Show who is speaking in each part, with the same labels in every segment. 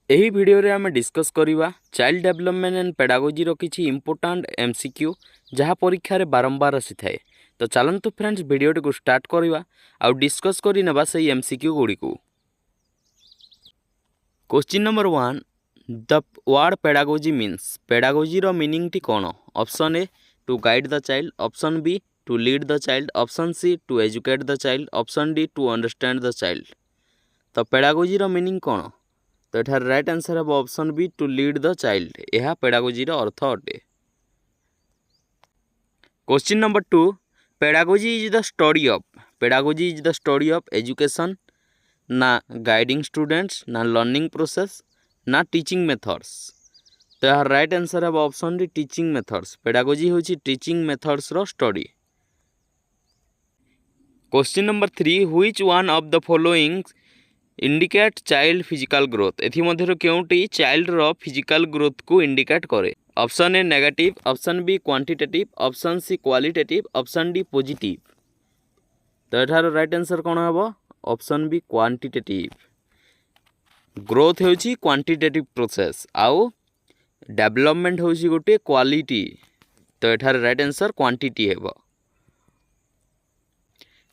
Speaker 1: ଏହି ଭିडिଓରେ ଆମେ डिस्कस करिवा चाइल्ड डेवलपमेंट एंड पेडागोजी रो किछि इंपोर्टेंट एमसीक्यू जहाँ परीक्षा रे बारंबार आसी थाए। तो चलंतु फ्रेंड्स वीडियो को स्टार्ट करिवा आउ डिस्कस करि नेबा सही एमसीक्यू गुडी को। Question number 1 the word pedagogy means pedagogy रो मीनिंग टी कोन। Option A to guide the child, option B to lead the child, option C to educate the child, option D to understand the child. तो pedagogy रो meaning कोन। तो एठार right answer है option B to lead the child. यह pedagogy रो अर्थ अटे। Question number 2 pedagogy is the study of education ना गाइडिंग स्टूडेंट्स ना लर्निंग प्रोसेस ना टीचिंग मेथड्स। तो यार राइट आंसर है option D teaching methods. Pedagogy होची टीचिंग मेथड्स रो study. Question number 3 which one of the following indicate child physical growth. एथि मध्यरु केउंटी चाइल्ड रो फिजिकल ग्रोथ को इंडिकेट करे। Option A negative, option B quantitative, option C qualitative, option D positive. तो एठार राइट आंसर कोन हबो ऑप्शन बी क्वांटिटेटिव। ग्रोथ होची क्वांटिटेटिव प्रोसेस आउ डेवलपमेंट होची गोटे क्वालिटी। तो एठार राइट आंसर क्वांटिटी हेबो।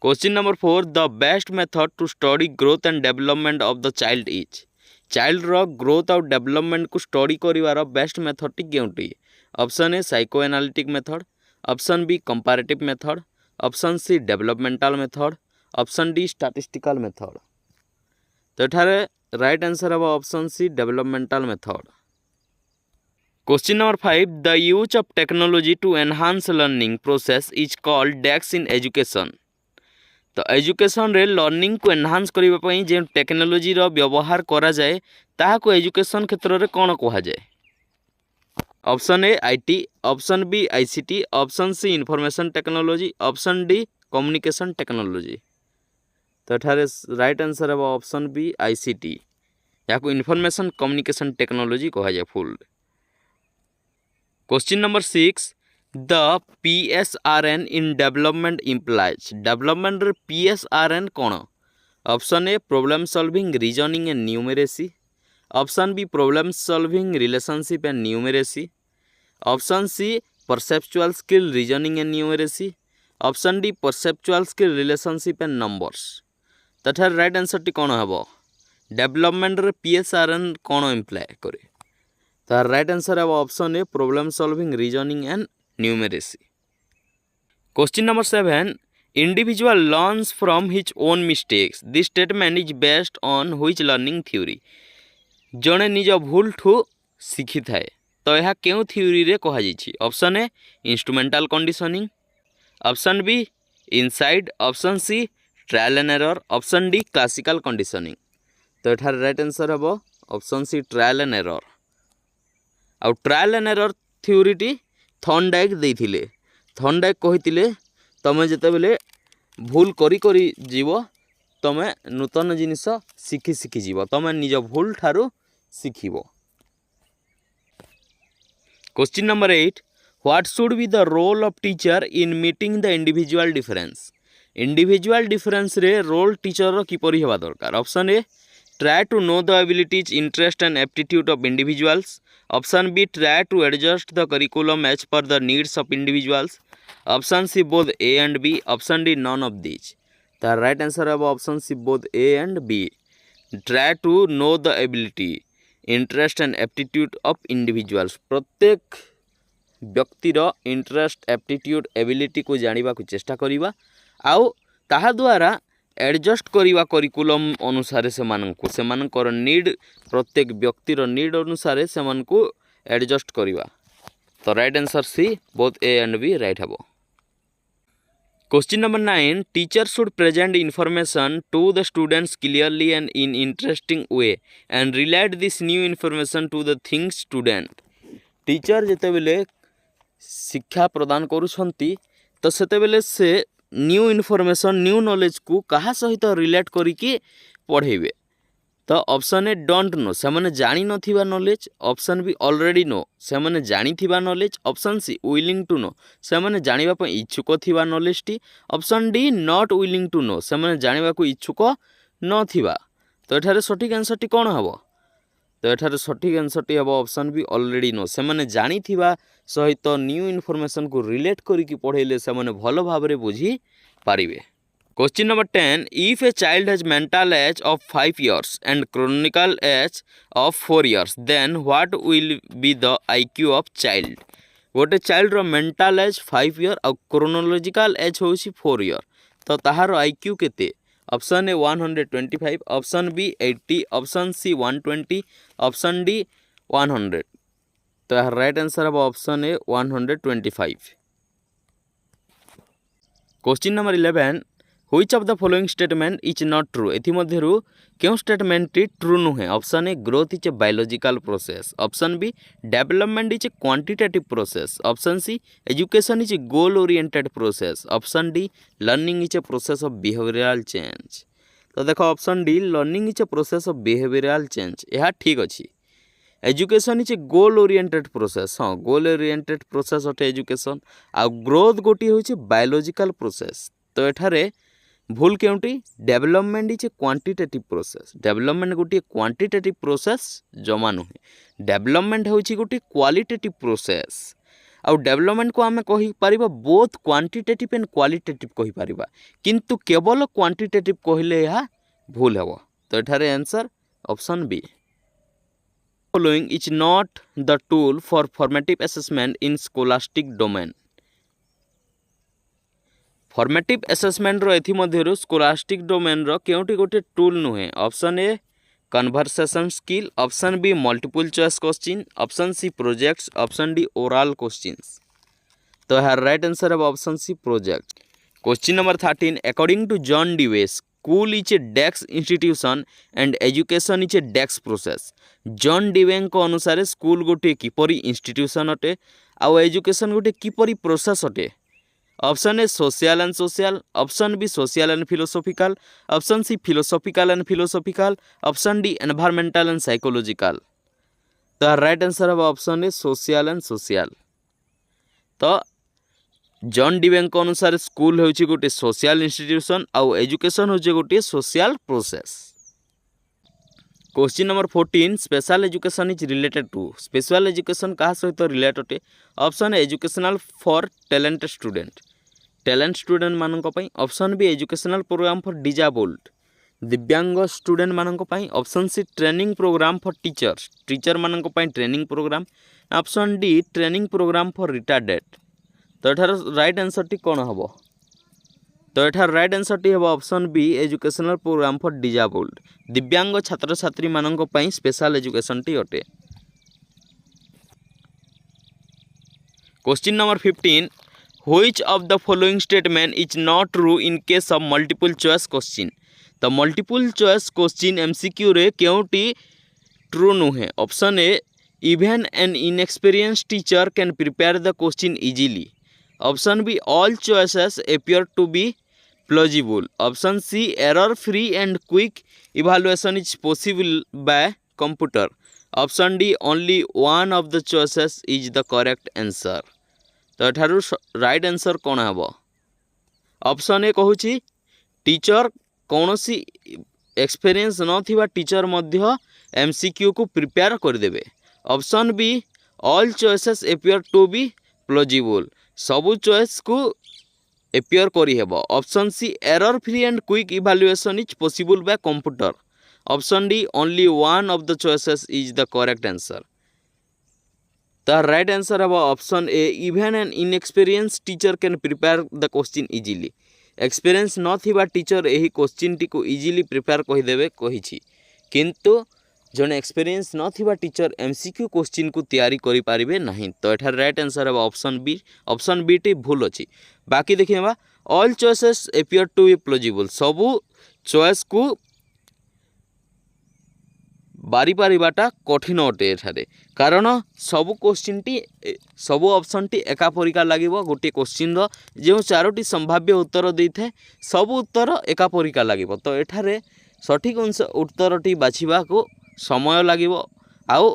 Speaker 1: Question number 4 the best method to study growth and development of the child is. Child रो ग्रोथ और डेवलपमेंट को स्टडी करिवार बेस्ट मेथड टी केउंटी। Option A psychoanalytic method, option B comparative method, option C developmental method, option D statistical method. तो एठारे right answer है option C developmental method. Question number 5 the use of technology to enhance learning process is called डेक्स in education. तो education रे learning को enhance करबा पई जे technology रो व्यवहार करा जाए ताहा को एजुकेशन क्षेत्र रे कोन कहा जाए। Option A IT, option B ICT, option C information technology, option D communication technology. तो एठारे राइट आंसर है ऑप्शन बी आईसीटी। या को इंफॉर्मेशन कम्युनिकेशन टेक्नोलॉजी कहा जाए full. Question number 6 the PSRN in development implies. Development रे PSRN कौन। Option A problem solving reasoning and numeracy, option B problem solving relationship and numeracy, option C perceptual skill reasoning and numeracy, option D perceptual skill relationship and numbers. तथा right answer टी कौन हम development रे PSRN कौन imply करे। तार right answer है option A problem solving reasoning and numeracy. Question number 7 individual learns from his own mistakes this statement is based on which learning theory. जड़े निज भूल ठू शिखी थाए तो यह क्यों थ्योरी रे कहा जाइछि। Option A instrumental conditioning, option B insight, option C trial and error, option D classical conditioning. तो एठार राइट आंसर है option C trial and error. आउ ट्रायल एंड एरर थ्योरी टी थॉर्नडाइक देइथिले। थॉर्नडाइक कहिथिले तमे जेते बेले भूल करी करी जीव तमे नूतन जिनिस शिखी शिखी जीव, तमे निज भूल ठारू शिखिबो। Question number 8 what should be the role of teacher in meeting the individual difference. Individual difference रे रोल टीचर रो किपरि हेबा दरकार। Option A try to know the abilities, interest and aptitude of individuals, option B try to adjust the curriculum as per the needs of individuals, option C both A and B, option D none of these। the right answer है option C both A and B। try to know the ability, interest and aptitude of individuals। प्रत्येक व्यक्तिर interest aptitude ability को जानिबा को चेष्टा करिबा आउ ताहा द्वारा एडजस्ट करिवा करिकुलम अनुसार सेमानकर नीड प्रत्येक व्यक्तिर नीड अनुसार सेमानकु एडजस्ट करिवा। तो right answer C both A and B right हबो। Question number 9 teacher should present information to the students clearly and in interesting way and relate this new information to the things student. Teacher जेते बेले शिक्षा प्रदान करूछंती तो सेते बेले से new information new knowledge को कहा सहित रिलेट करिकी पढ़ेबे। तो ऑप्शन ए डोंट नो से माने जानी नथिबा knowledge, option B already know से माने जानी थिबा knowledge, option C willing to know से माने जानिबा पई इच्छुक थिबा नॉलेज टी, option D not willing to know से माने जानिबा को इच्छुक न थिबा। तो एठारे सठिक आंसर टी कोन हबो। तो एठार सठिक आंसरटी हम ऑप्शन बी ऑलरेडी नो से माने जानी थिबा सहित न्यू इनफॉरमेशन को रिलेट करिकी पढ़ेले से माने भलो भाबरे बुझी पारिबे। Question number 10 if a child has mental age of 5 years and chronicle age of 4 years then what will be the IQ of child. गोटे चाइल्ड रो मेंटल एज 5 year और क्रोनोलॉजिकल एज होसी 4 year तो ताहार आईक्यू केते। Option A 125, option B 80, option C 120, option D 100। तो यार right answer हम option A 125। Question number 11 which of the following statement is not true. एथिमध्यरु क्यों स्टेटमेंट टी ट्रू नुहे। Option A growth is a biological process, option B development is a quantitative process, option C education is a goal oriented process, option D learning is a process of behavioural change. तो देखो option D learning is a process of behavioural change यह ठीक अच्छी। Education is a goal oriented process, हाँ goal oriented process अटे education आ growth गोटी होची बायोलॉजिकल प्रोसेस। तो एठारे भूल केउटी development is a quantitative process. Development गोटे क्वांटिटेटिव प्रोसेस जमा नुहे, डेवलपमेंट होची गोटे क्वालिटेटिव प्रोसेस। आउ डेवलपमेंट को आमे कहि परिबा बोथ क्वांटिटेटिव एंड क्वालिटेटिव कहि परिबा, किंतु केवल क्वांटिटेटिव कहले यह भूल हेबो। तो एठारे answer option B. Following is not the tool for formative assessment in scholastic domain. Formative assessment रो एथिमध्यरु स्कोलास्टिक डोमेन रो केउटी गोटे टूल नुहे। Option A conversation skill, option B multiple choice question, option C projects, option D oral questions. तो यार right answer है option C project. Question number 13 according to John Dewey school is a desk institution and education is a desk process. John Dewey को अनुसार school गोटे किपरि institution अटे आउ education गोटे किपरि प्रोसेस अटे। Option A social and social, option B social and philosophical, option C philosophical and philosophical, option D environmental and psychological. तो right answer है option A social and social. तो John Dewey को अनुसार school होची गोटे social institution आउ education होची गोटे social process. Question number 14 special education is related to. Special education क्या सहित रिलेट अटे। Option A educational for talent student, talent student मानक पई, option B educational program for disabled दिव्यांग स्टूडेंट मानक पई, option C training program for teachers teacher मानक पई training program, option D training program for retarded. तो एठार राइट आंसर टी कोन हबो। तो एठार राइट आंसर टी हबो option B educational program for disabled दिव्यांग छात्र छात्री मानक पई स्पेशल एजुकेशन टी अटे। Question number 15 which of the following statement is not true in case of multiple choice question. तो मल्टीपल चॉइस क्वेश्चन एमसीक्यू रे केउटी ट्रू नुहे। Option A even an inexperience teacher can prepare the question easily, option B all choices appear to be plausible, option C error free and quick evaluation is possible by computer, option D only one of the choices is the correct answer. तो एठारु right answer कौन हम। Option ए कहूँ teacher कौन सी experience नथिबा teacher मध्य MCQ को prepare करदेवे, option B all choices appear to be plausible सबू चॉइस को एपियर करी हेबो, option C error free and quick evaluation is possible by computer, option D only one of the choices is the correct answer. The right answer है option A even an inexperience teacher can prepare the question easily. Experience न थिबा teacher एही question T को easily prepare कहिदेबे कहिछि, किंतु जने experience न थिबा teacher MCQ question को तैयारी करि पारिबे नहीं। तो एठार राइट आंसर है ऑप्शन बी। ऑप्शन बी टी भूल अछि। बाकी देखिबा all choices appear to be plausible सबू चॉइस को बारी पारिबाटा कठिन अटे एठारे, कारण सबू क्वेश्चन टी सबू ऑप्शन टी एका परिका लागिबो। गोटे क्वेश्चन रो जो चारोटी संभाव्य उत्तर देइथे सबू उत्तर एका परिका लागिबो। तो एठारे सठिक उत्तर टी बाछिबा को समय लागिबो आउ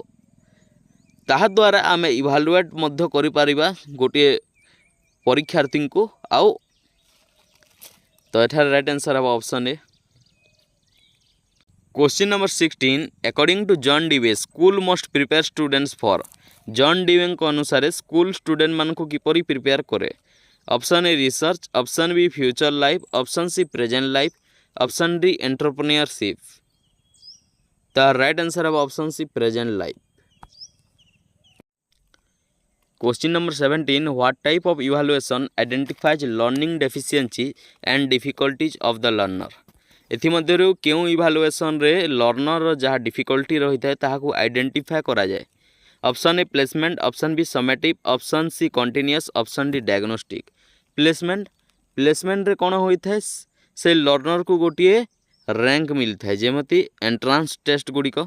Speaker 1: ताहा द्वारा आमे इवैल्यूएट मध्य करि पारिबा गोटे परीक्षार्थी को आउ। तो एठार राइट आंसर है option A. Question number 16 according to John Dewey school must prepare students for John Dewey अनुसार स्कूल स्टूडेंट मान को किपरि प्रिपेयर करे option A research option B future life option C present life option D entrepreneurship the right answer है option C present life. Question number 17 what type of evaluation identifies learning deficiency and difficulties of the learner एथिमध्यरु केउ evaluation रे learner जहाँ difficulty रही है ताहाकु identify करा जाए option A placement option B summative option C continuous option D diagnostic. Placement रे कौन होता है से लर्नर को गोटे रैंक मिलता है जेमती एंट्रांस टेस्ट गुड़िक।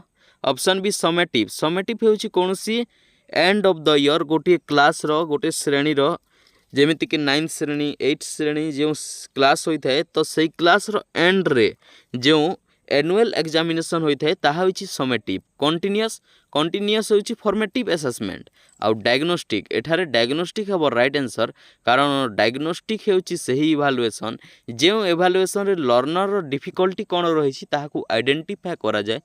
Speaker 1: ऑप्शन बी समेटिव होची कौनसी एंड ऑफ द ईयर गोटे क्लास रो गोटे श्रेणी रो जेमिति कि 9th श्रेणी 8th श्रेणी जो क्लास होता है तो सही क्लास रो एंड रे जो एनुअल एग्जामिनेशन होता है ताहा होची समेटिव। कंटिन्यूअस होची फॉर्मेटिव असेसमेंट आउ डायग्नोस्टिक एठारे डायग्नोस्टिक है राइट आंसर कारण डायग्नोस्टिक होची सही इवैल्यूएशन जो इवैल्यूएशन रे लर्नर डिफिकल्टी कौन रही ताहाकु आइडेंटिफाई करा जाए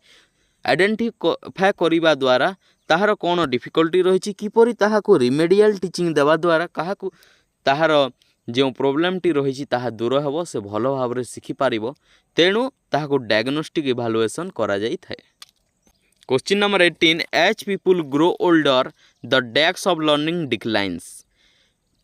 Speaker 1: आइडेंटिफाई करने द्वारा ताहार कौन डिफिकल्टी रही किपरि ताहाकु रिमेडियल टीचिंग देवा द्वारा काहाकु ताहार जो प्रोब्लेमटी रही ताहा दूर हेबो से भल भाव में शिखिपार तेणु ताहाकु डायग्नोस्टिक इवैल्यूएशन करा जाई थाए। Question number 18 as people grow older the decks of learning declines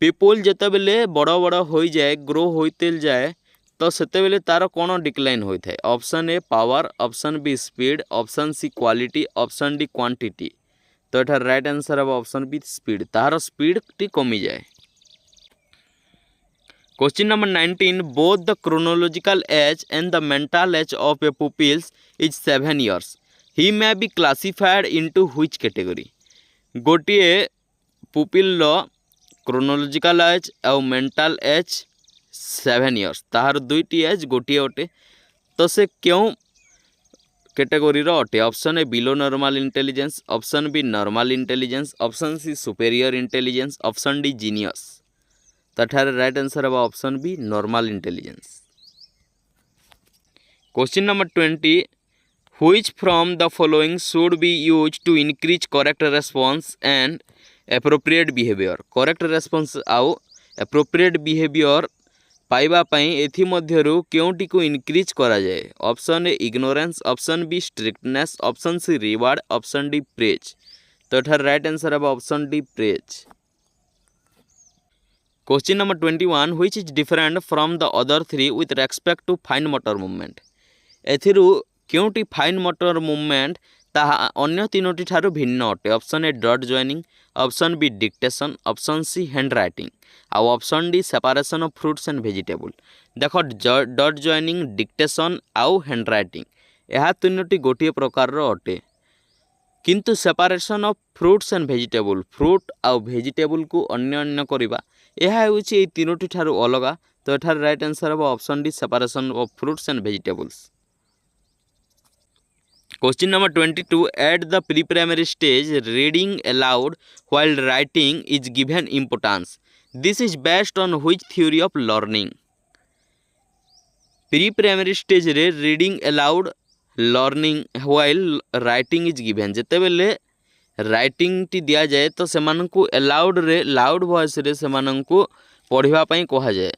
Speaker 1: people जेते बेले बड़ बड़ हो जाए ग्रो होते जाए तो सेते बेले तार कौन डिक्लाइन होता है option A power option B speed option C quality option D quantity तो एठार राइट आंसर है ऑप्शन बी स्पीड तार स्पीड टी कमी जाए। Question number 19 both the chronological age and the mental age of a pupils is 7 years he may be classified into which category गोटे pupil chronological age और mental age 7 years ताहार दुईटी as गोटे अटे तो से क्यों कैटेगोरी अटे option A below normal intelligence option B normal intelligence option C superior intelligence option D genius तठार राइट आंसर है option B normal intelligence. Question number 20 which from the following should be use to increase correct response and appropriate behaviour correct response आउ appropriate behaviour पाइबा पई एथि मध्यरु केउटी को increase करा जाए option A ignorance option B strictness option C reward option D praise तो एठार राइट आंसर है option D praise. Question number 21 which is different from the other three with respect to fine motor movement एथिरु केउटी fine motor movement ताहा अन्य तीनोटी ठारू भिन्न अटे option A dot joining option B dictation option C handwriting आउ option D separation of fruits and vegetable देख डॉट जॉइनिंग डिक्टेशन आउ हैंड राइटिंग यह तीनोटी गोटे प्रकार अटे किंतु separation of fruits and vegetable fruit आउ वेजिटेबल को अन्य अन्य करवा यह होची ए तीनोटी ठारू अलगा तो एठार राइट आंसर है option D separation of fruits and vegetables. Question number 22 at the pre primary stage reading aloud while writing is given importance this is based on which theory of learning pre primary stage रे reading aloud learning while writing is given जेते बेले writing टी दिया जाए तो सेमानंकु aloud रे loud voice रे सेमानंकु पढ़िबा पई कहा जाए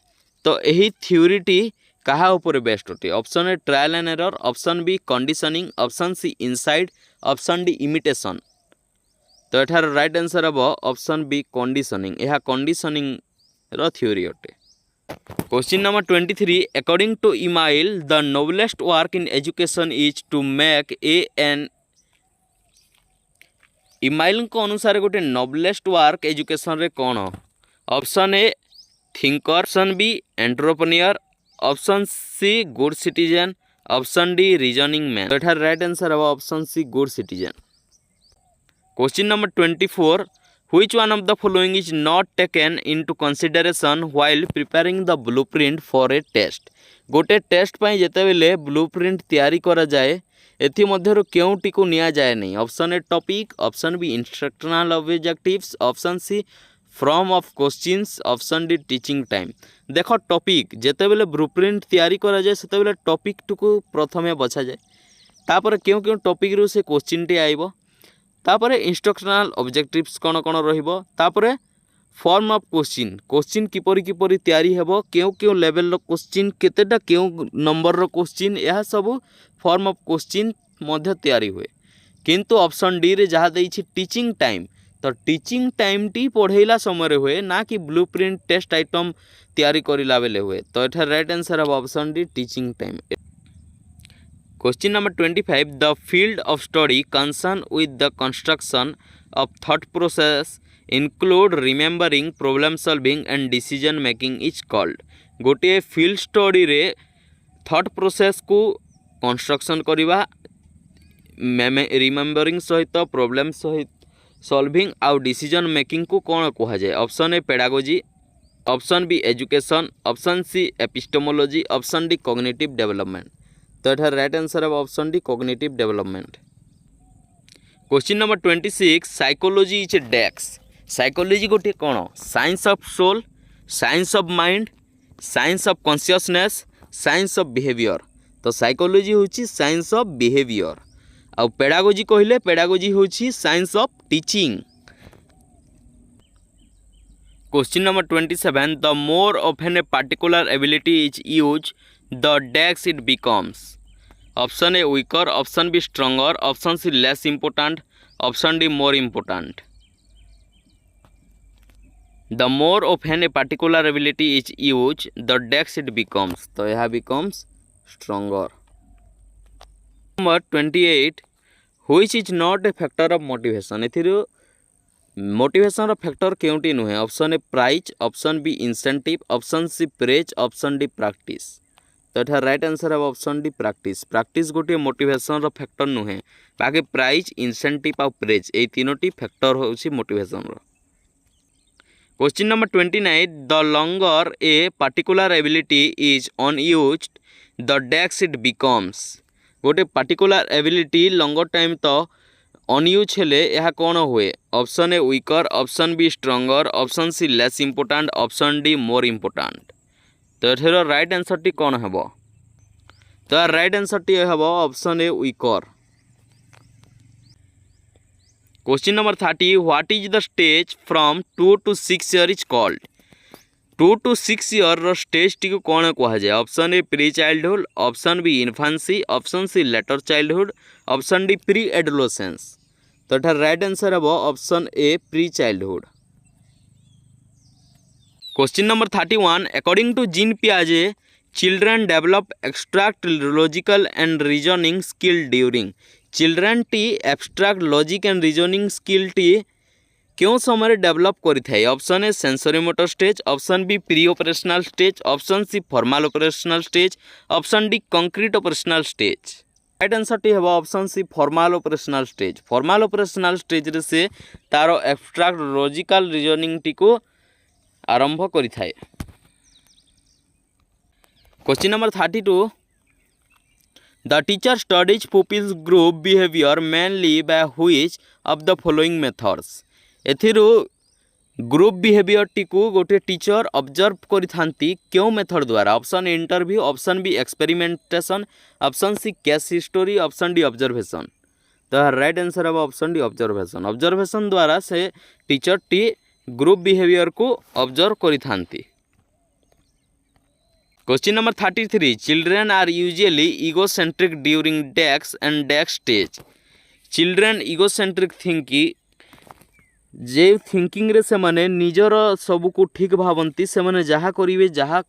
Speaker 1: तो एही थ्योरी टी कहा ऊपर बेस्ट अटे option A trial and error option B conditioning option C insight option D imitation तो एठार राइट आंसर हम ऑप्शन बी कंडीशनिंग यह कंडीशनिंग रो थ्योरी अटे। Question number 23 according to Emile the noblest work in education is to make an Emile को अनुसार गोटे noblest work education रे कौन option A thinker option B entrepreneur option C good citizen option D reasoning man तो एठार right answer है option C good citizen. Question number 24 which one of the following is not taken into consideration while preparing the blueprint for a test गोटे test पई जेते बेले blueprint तैयारी करा जाए एथि मध्यरु केउटी को निया जाए नहीं option A topic option B instructional objectives option C form of questions option D teaching time देख टॉपिक जेते बेले ब्लूप्रिंट तैयारी करा जाए सेते बेले टॉपिक टू को प्रथमे बचा जाए तापर क्यों क्यों टॉपिक रू से क्वेश्चन टी आइबो तापर इंस्ट्रक्शनल ऑब्जेक्टिव्स कौन कौन रहिबो तापर फॉर्म ऑफ क्वेश्चन किपरि तैयारी हेबो क्यों क्यों लेवल रो क्वेश्चन केतेटा क्यों नंबर रो क्वेश्चन यह सब फॉर्म ऑफ क्वेश्चन मध्य तैयारी हुए किंतु ऑप्शन डी रे जहाँ देइछि टीचिंग टाइम तो टीचिंग टाइम टी पढ़ेला समय हुए ना कि ब्लूप्रिंट टेस्ट आइटम तैयारी करिला बेले हुए तो एठा राइट आंसर है option D teaching time. Question number 25 the field of study concern with the construction of thought process include remembering problem solving and decision making is called. गोटे field study रे thought process को construction करिवा remembering सहित problem सहित solving आउ decision making को कौन कह जाए। Option A pedagogy, option B education, option C epistemology, option D cognitive development. तो एठार राइट आंसर है option D cognitive development. Question number 26 psychology is dash. Psychology गोटे कौन science of soul, science of mind, science of consciousness, science of behaviour. तो psychology होची science of behaviour आउ pedagogy कहले pedagogy होची science of teaching. Question number 27 the more often a particular ability is use the desks it becomes. Option A weaker, option B stronger, option C less important, option D more important. The more often a particular ability is use the desks it becomes. तो यह becomes stronger. Number 28 which is not a factor of motivation. एथिरो motivation factor केउटी नुहे। Option A prize, option B incentive, option C praise, option D practice. तो एठार right answer है option D practice. Practice गोटे motivation factor नुहे बाकी prize, incentive और प्रेज ये तीनोटी फैक्टर होची motivation. Question number 29 the longer a particular ability is unused the desks it becomes. गोटे पार्टिकुलर एबिलिटी लॉन्गर टाइम तो अनयूज हेले यह कौन हुए। Option A weaker, option B stronger, option C less important, option D more important. तो एठर right answer टी कौन हेब। तो राइट आंसर टी हेब option A weaker. Question number 30 what is the stage from 2 to 6 year is called. 2 to 6 year stage T को कौन कह जाए। Option A pre childhood, option B infancy, option C later childhood, option D pre adolescence. तो एठार right answer है option A pre childhood. Question number 31 according to Jean पियाजे children develop extract logical and reasoning skill during. Children टी abstract logic and reasoning skill टी क्यों समय develop करें। Option A sensory motor stage, option B pre operational stage, option C formal operational stage, option D concrete operational stage. Right answer टी है option C formal operational stage. Formal operational stage रे से तार abstract logical reasoning T को आरंभ करि थाए। Question number 32 the teacher studies pupils group behaviour mainly by which of the following methods. एथिरु ग्रुप बिहेवियर टी को गोटे टीचर ऑब्जर्व करिथांती क्यों मेथड द्वारा। Option A interview, option B experimentation, option C case history, option D observation. तो right answer है option D observation. Observation द्वारा से टीचर टी ग्रुप बिहेवियर को ऑब्जर्व करिथांती। Question number 33 children are usually egocentric during desks and dash stage. Children egocentric thinking जे thinking रे से माने निजर सब को ठीक भावंती से माने जहाँ करिवे जहाँ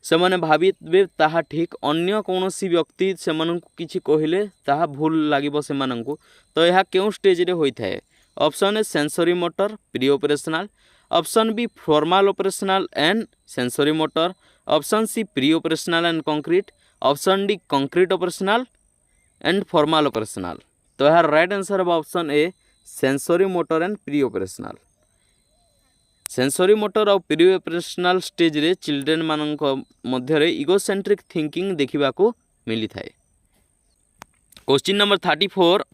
Speaker 1: से माने भाविबे ताहा ठीक अन्य कौनसी व्यक्ति से माननकु किछि कहिले ताहा भूल लागिबो से माननकु। तो यह क्यों स्टेज रे होई थाए। Option A sensory motor pre operational, option B formal operational and sensory motor, option C pre operational and concrete, option D concrete operational and formal operational. तो यह राइट आंसर है option A sensory motor and pre operational. Sensory motor और pre operational stage रे children मानक मध्य egocentric thinking देखा मिली थाए। Question number 34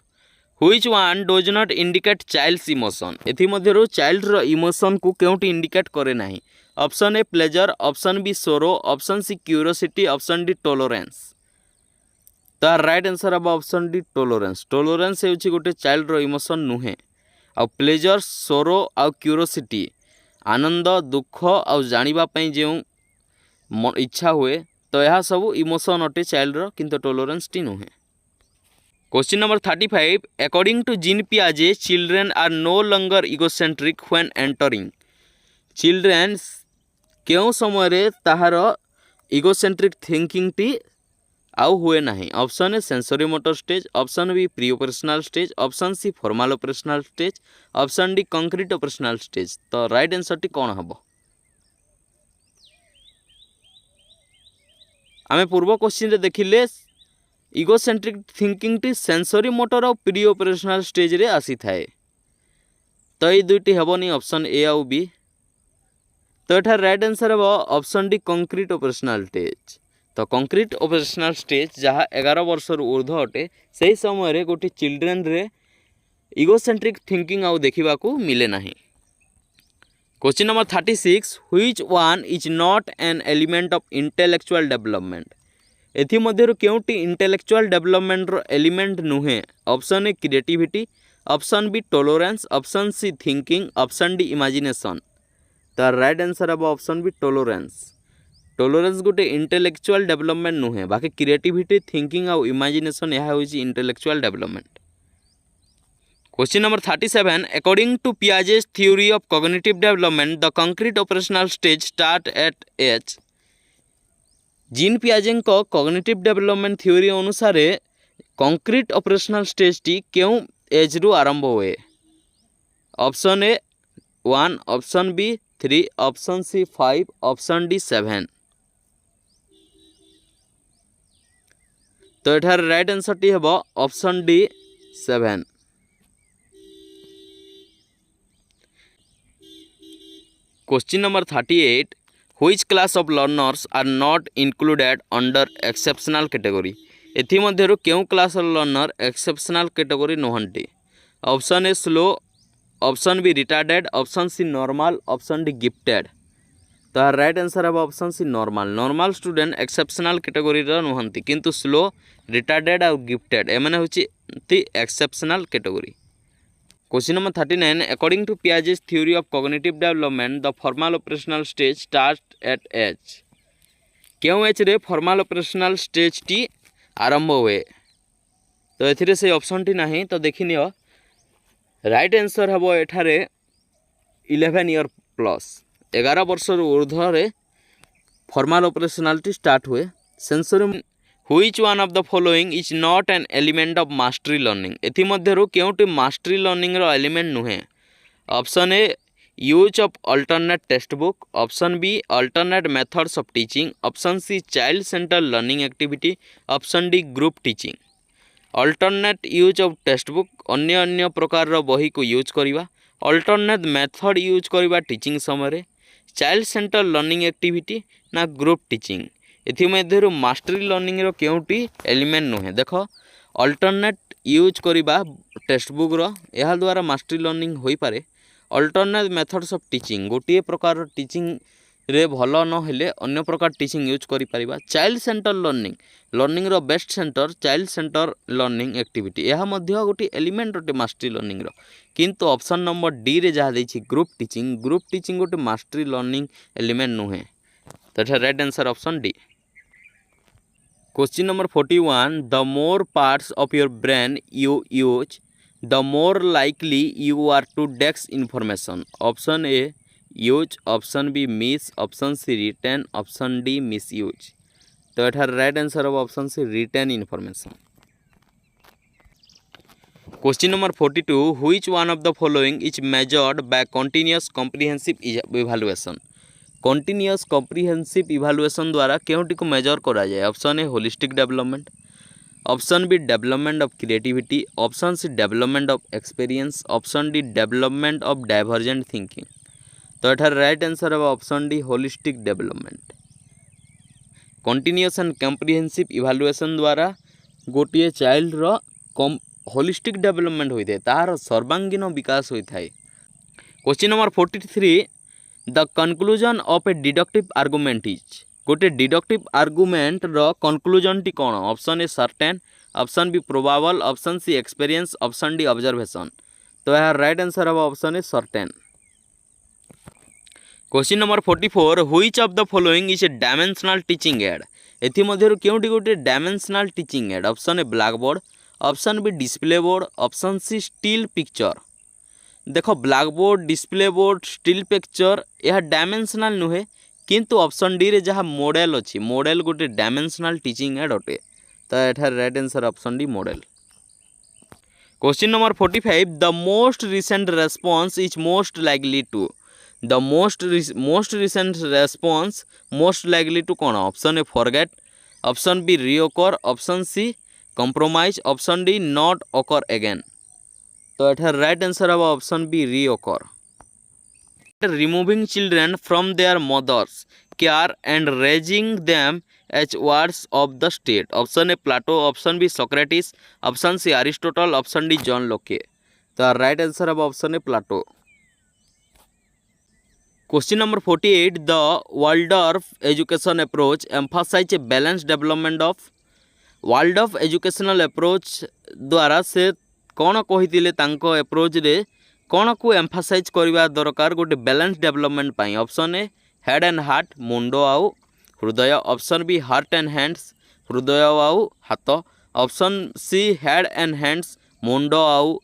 Speaker 1: which one does not indicate child's emotion. एथि मध्यरु चाइल्ड रो इमोशन को केउटी इंडिकेट करे नाही। Option A pleasure, option B sorrow, option C curiosity, option D tolerance. तार राइट आंसर हम ऑप्शन डी टॉलरेंस। टॉलरेंस होची गोटे चाइल्ड रो emotion नुहे। आ प्लेजर सोरो आ क्यूरोसिटी आनंद दुख आ जानिबा पई जे इच्छा हुए तो यह सब इमोशन अटे चाइल्ड रो किंतु टॉलरेंस टी नुहे। Question number 35 according to Jean पियाजे children are no longer egocentric when entering. Children क्यों समय रे ताहार इगोसेंट्रिक थिंकिंग टी आउ हुए नहीं। Option A sensory motor stage, option B pre operational stage, option C formal operational stage, option D concrete operational stage. तो right answer टी कौन हम? आमे पूर्व क्वेश्चन रे देखिले इगोसेंट्रिक थिंकिंग टी सेंसरी मोटर और प्री ऑपरेशनल स्टेज रे आसी थाए। तो ये दुईटी हेबनी ऑप्शन ए आउ बी। तो एठार राइट आंसर हे option D concrete operational stage. तो कंक्रीट ऑपरेशनल स्टेज जहाँ 11 वर्ष ऊर्ध्व अटे से समय रे गोटे चिल्ड्रेन रे इगोसेंट्रिक थिंकिंग आउ देखा मिले ना। Question number 36 which one is not an element of intellectual development. एथिमध्यरु केउटी इंटेलेक्चुअल डेवलपमेंट रो एलिमेंट नुहे। Option A creativity, option B tolerance, option C thinking, option D imagination. तो राइट आंसर है ऑप्शन बी टॉलरेंस। टॉलरेंस गोटे intellectual development नुहे, बाकी creativity thinking और इमेजिनेशन यह होची intellectual development. Question number 37 according to Piaget's theory of cognitive development the concrete operational stage start at age. Jean पियाजे को कॉग्निटिव डेवलपमेंट थ्योरी अनुसार concrete operational stage टी क्यों एज रु आरंभ हुए। Option A 1, option B 3, option C 5, option D 7। तो एठार राइट आंसर टी हेबो option D 7। Question number 38 which class of learners are not included under exceptional category. एथिमध्यरु केउ class of learner exceptional category नुहंती। Option A slow, option B retarded, option C normal, option D gifted. तो right answer है option C normal. Normal student exceptional category नुहंती किंतु slow, retarded और gifted एमने होची exceptional category. Question number 39 according to Piaget's theory of cognitive development the formal operational stage start at age. क्यों एज रे फॉर्मल ऑपरेशनल स्टेज टी आरंभ हुए। तो एथिरे से ऑप्शन टी नहीं। तो देखिनि राइट आंसर हम एठारे 11 ईयर प्लस 11 वर्ष ऊर्ध्व रे फॉर्मल ऑपरेशनल स्टार्ट हुए। Sensory which one of the following is not an element of mastery learning. एथिमध्यरु केउटी मास्टरी लर्निंग रो एलिमेंट नुहे। Option A use of alternate text book, option B alternate methods of teaching, option C child center learning activity, option D group teaching. Alternate use of text book अन्य अन्य प्रकार रो बही को use करिवा, alternate method use करिवा teaching समय, child center learning activity ना ग्रुप टीचिंग। एथिमध्यरु मास्टरी लर्निंग रो केउटी एलिमेंट नुहे। देख अल्टरनेट यूज करिबा टेक्स्ट बुक रो एहा द्वारा मास्टरी लर्निंग होई पारे। अल्टरनेट मेथड्स ऑफ टीचिंग गोटे प्रकार टीचिंग रे भल न हेले अन्य प्रकार टीचिंग यूज करि परिबा। चाइल्ड सेंटर लर्निंग लर्निंग रो best center child center learning activity यह मध्य गोटे एलिमेंट अटे मास्टरी लर्निंग रो। किंतु ऑप्शन नंबर डी रे जहाँ देछि ग्रुप टीचिंग गोटे मास्टरी लर्निंग एलिमेंट नुहे। तो right answer option D. Question number 41 the more parts of your brain you use the more likely you are to dash information. Option A use, option B miss, option C retain, option D misuse. तो एठार right answer हम option C retain information. Question number 42 which one of the following is measured by continuous comprehensive evaluation. Continuous comprehensive evaluation द्वारा केउटी को measure करा जाए। Option A holistic development, option B development of creativity, option C development of experience, option D development of divergent thinking. तो एठार right answer है option D holistic development. Continuous and comprehensive evaluation द्वारा गोटे child रो holistic development होता है, तार सर्वांगीन विकास होता है। Question number 43 the conclusion of a deductive argument is. गोटे डिडक्टिव आर्गुमेंट रो कनक्लूजन टी कौन। Option A certain, option B probable, option C experience, option D observation. तो यार राइट आंसर हम option A certain. Question number 44 which of the following is a dimensional teaching aid. एथिमध्यरु केउंटी गोटे dimensional teaching aid. Option A blackboard, option B display board, option C still picture. देख black board, display board, still picture यह dimensional नुहे, किंतु option D रे जहाँ model अच्छी मॉडल गोटे डायमेंशनल टीचिंग एड अटे। तो यहाँ right answer option D model. Question number 45 the most recent response is most likely to. The most recent response most likely to कौन। Option A forget, option B reoccur, option C compromise, option D not occur again. तो यहाँ right answer हम option B reoccur. Removing children from their mothers care and raising them as wards of the state. Option A Plato, option B Socrates, option C Aristotle, option D John Locke. तो right answer हम option A Plato. Question number 48 the Waldorf education approach emphasize a balance development of. Waldorf educational approach द्वारा से कौन कही approach रे कौन को emphasise करवा दरकार गोटे बैलेंस डेवलपमेंट पाई। Option A head and heart, मुंड आउ हृदय, option B heart and hands, हृदय आउ हाथ, option C head and hands, मुंड आउ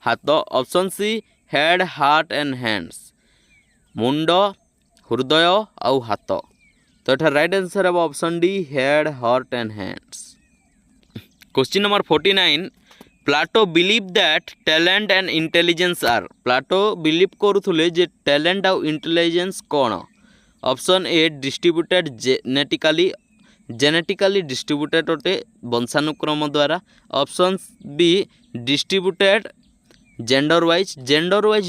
Speaker 1: हाथ, option C head heart and hands, मुंड हृदय आउ हाथ। तो यहाँ राइट आंसर है option D head heart and hands. Question number 49 Plato believe that talent and intelligence are. Plato believe करुले जे टैलेंट आउ इंटेलिजेंस कौन। ऑप्शन ए डिस्ट्रीब्यूटेड जेनेटिकली डिस्ट्रीब्यूटेड अटे वंशानुक्रम द्वारा, option be distributed gender wise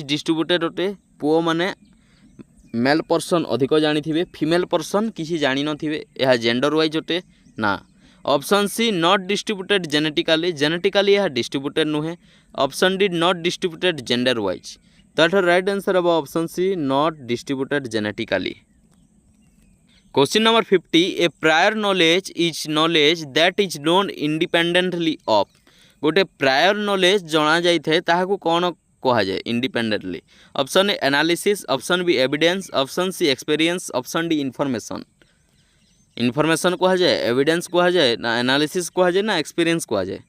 Speaker 1: distributed अटे। पुओ माने मेल पर्सन अधिक जानी, फीमेल पर्सन किसी जानी नथिबे, यह जेंडर वाइज अटे ना। Option C not distributed genetically यह डिस्ट्रीब्यूटेड नुहे, option D not distributed gender wise. तो राइट आंसर अब option C not distributed genetically. Question number 50 a prior knowledge is knowledge that is known independently of. गोटे prior knowledge जना जाई थे ताहाकू कौन कहा जाए independently. Option A analysis, option B evidence, option C experience, option D information. Information कहा जाए, एविडेंस कहा जाए ना, एनालिसिस कहा जाए ना एक्सपीरियंस कहा जाए।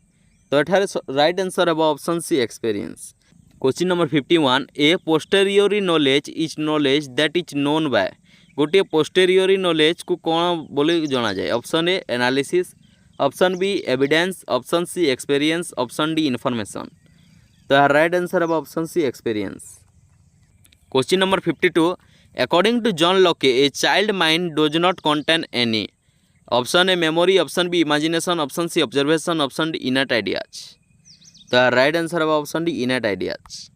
Speaker 1: तो एठारे राइट आंसर है option C experience. Question number 51 a posteriori knowledge is knowledge that is known by. गोटे पोस्टेरियोरी नॉलेज को कौन बोली जना जाए। Option A analysis, option B evidence, option C experience, option D information. तो राइट आंसर है option C experience. Question number 52 according to John Locke a child mind does not contain any. Option A memory, option B imagination, option C observation, option D innate ideas. तो right answer है option D innate ideas.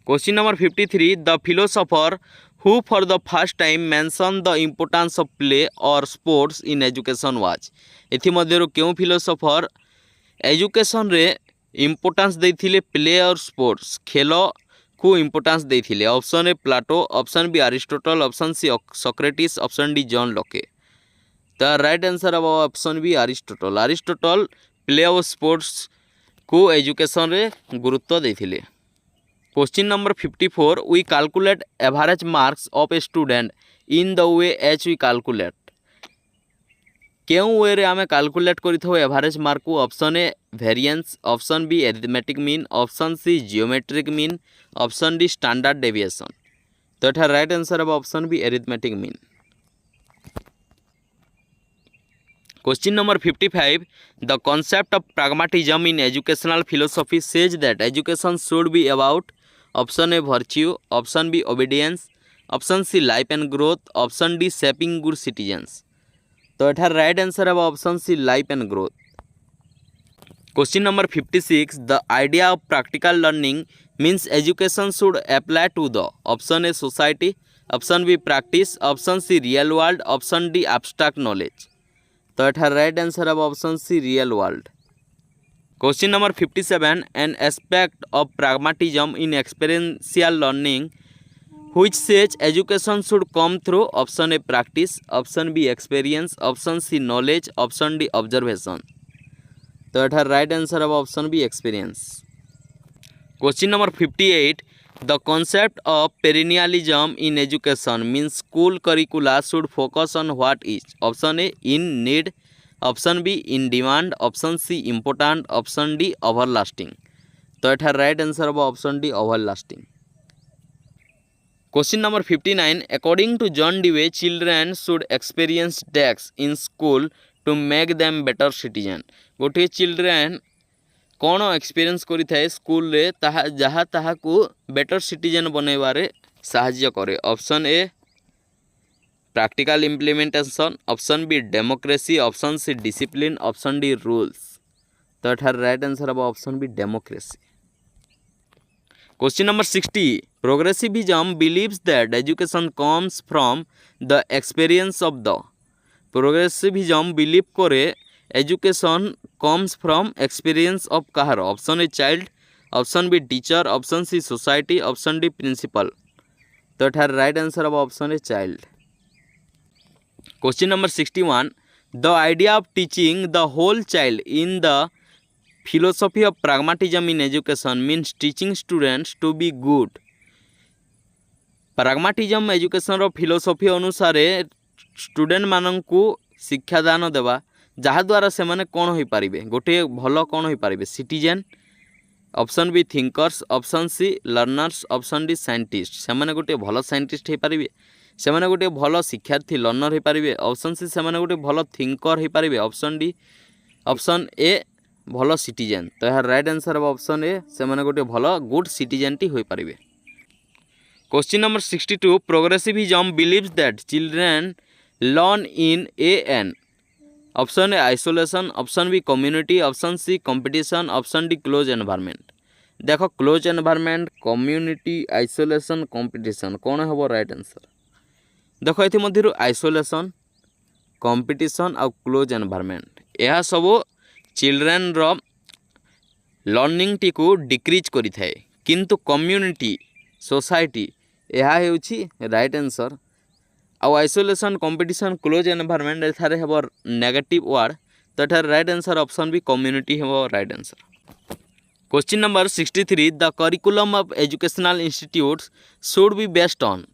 Speaker 1: Question number 53 the philosopher who for the first time mention the importance of play और sports in education was. एथिमध्यरु केउ philosopher education रे importance देथिले play और sports खेल को इम्पोर्टेंस देथिले। Option A Plato, option B Aristotle, option C Socrates, option D John Locke. तो राइट आंसर अब option B Aristotle. Aristotle play और स्पोर्ट्स को एजुकेशन रे गुरुत्व देथिले। Question number 54 we calculate average marks of a student in the way H we calculate. केउ way रे आमे कैलकुलेट करिथो एवरेज मार्क को। Option A variance, option B arithmetic mean, option C geometric mean, option D standard deviation. तो एटा right answer है option B arithmetic mean. Question number 55 the concept of pragmatism in educational philosophy says that education should be about option A virtue, option B obedience, option C life and growth, option D shaping good citizens. तो एटा right answer है option C life and growth. Question number 56 the idea of practical learning means education should apply to the. Option A society, option B practice, option C real world, option D abstract knowledge. तो एटा right answer है option C real world. Question number 57 an aspect of pragmatism in experiential learning which says education should come through option A practice, option B experience, option C knowledge, option D observation. तो एठार right answer हम option B experience. Question number 58 the concept of perennialism in education means school curricula should focus on what is. Option A in need, option B in demand, option C important, option D everlasting. तो एठार right answer हम option D everlasting. Question number 59 according to John डीवे children should experience dash in school to make them better citizen. गोटे children कौन experience करि थाए school रे ताहा जहाँ ताहा को बेटर सिटीजन बनैबारे साहाय्य करे। Option A practical implementation, option B democracy, option C discipline, option D rules. तो एठार राइट आंसर हम option B democracy. Question number 60 progressivism believes that education comes from the experience of the. Progressivism believe करे education comes from experience of कहार। Option A child, option B teacher, option C society, option D principal. तो एठार right answer हम option A child. Question number 61 the idea of teaching the whole child in the philosophy of pragmatism in education means teaching students to be good. Pragmatism education philosophy अनुसार student मानू शिक्षादान देवा जहाद्वारा से मैंने कौन हो पारे गोटे भल कौन हो पारे citizen. Option B thinkers, option C learners, option D scientist. से मैंने गोटे भल साइंटिस्ट हो पारे, से मैंने गोटे भल शिक्षार्थी लर्नर हो पारे। ऑप्शन सी से मैंने गोटे भल थिंकर हो पारे, ऑप्शन डी ऑप्शन ए भल सिटीजन। तो यार राइट आंसर हम ऑप्शन ए से मैंने गोटे भल गुड सिटीजन टी हो पारे। Question number 62 progressivism believes that children learn in a an. Option A isolation, option B community, option C competition, option D close environment. देखो close environment, community, isolation, competition कौन हम राइट आंसर। देखो ये मध्य isolation, competition और close environment यह सब children रो लर्निंग टी को डिक्रीज करि थाए, किंतु कम्युनिटी सोसाइटी यह होछि राइट आंसर। आउ आइसोलेशन, कंपटीशन, क्लोज एनवायरनमेंट एथारे हेबो नेगेटिव वर्ड। तो एथारे right answer option B community हेबो right answer. Question number 63 the curriculum of educational institutes should be based on.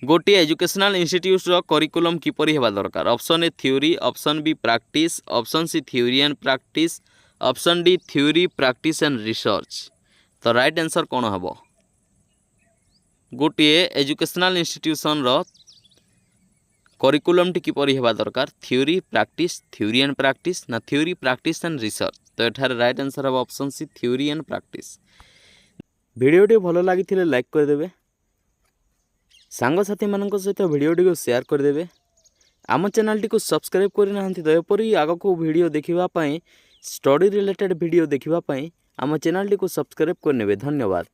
Speaker 1: गोटे एजुकेशनल इंस्टीट्यूट रो करिकुलम किपरि हेबा दरकार। Option A theory, option B practice, option C theory and practice, option D theory practice and research. तो right answer कौन हेबो। गोटे educational institution रो करिकुलम टी किपरि हेबा दरकार theory practice, theory and practice ना थ्योरी प्रैक्टिस एंड रिसर्च। तो एठार राइट आंसर हम option C theory and practice. वीडियोटी भल लगी लाइक करदे, सांगसाथी मान सहित वीडियोटी को शेयर करदे। आम चैनल टी सब्सक्राइब करना दयापरी आग को वीडियो देखापी स्टडी रिलेटेड वीडियो देखापी आम चैनल टी सब्सक्राइब करने। धन्यवाद।